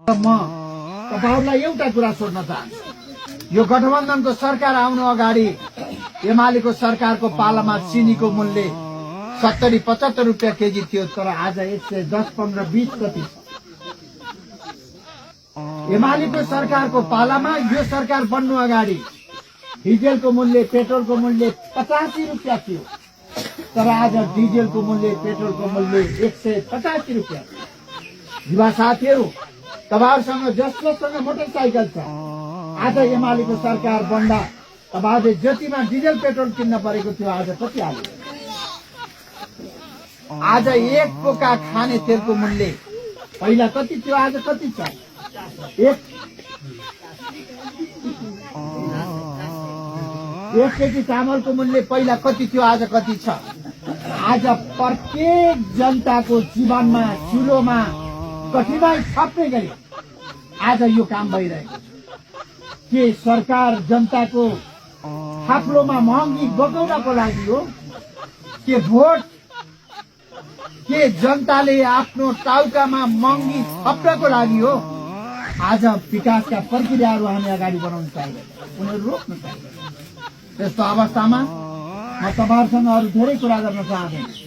म तपाईहरुलाई एउटा कुरा सोध्न चाहन्छु। यो गठबन्धनको सरकार आउनु अगाडि एमालेको सरकारको पालामा चिनीको मूल्य 70-75 रुपियाँ केजी थियो, तर आज 110, 15, 20 कति छ। एमालेको सरकारको पालामा यो सरकार बन्नु अगाडि डिजेलको मूल्य, पेट्रोलको मूल्य 85 रुपियाँ थियो, तर आज डिजेलको मूल्य, पेट्रोलको मूल्य 185 रुपियाँ। युवा साथीहरू, तपाईहरुसँग जससँग मोटरसाइकल छ, आज एमालेको सरकार बन्दा तपाईहरुले जतिमा डिजेल पेट्रोल किन्न परेको थियो आज कति हाल्यो? आज एक पोका खाने तेलको मूल्य पहिला कति थियो, आज कति छ? एक केजी चामलको मूल्य पहिला कति थियो, आज कति छ? आज प्रत्येक जनताको जीवनमा, चुलोमा कठिनाई थप्ने गरी आज यो काम भइरहेको छ। के सरकार जनताको थाप्लोमा महँगी बगाउनको लागि हो? के भोट, के जनताले आफ्नो टाउकामा महँगी थप्नको लागि हो? आज विकासका प्रक्रियाहरू हामी अगाडि बढाउन चाहिँदैन, उनीहरू रोक्न चाहिँदैन। त्यस्तो अवस्थामा म तपाईहरुसँग अरू धेरै कुरा गर्न चाहन्छु।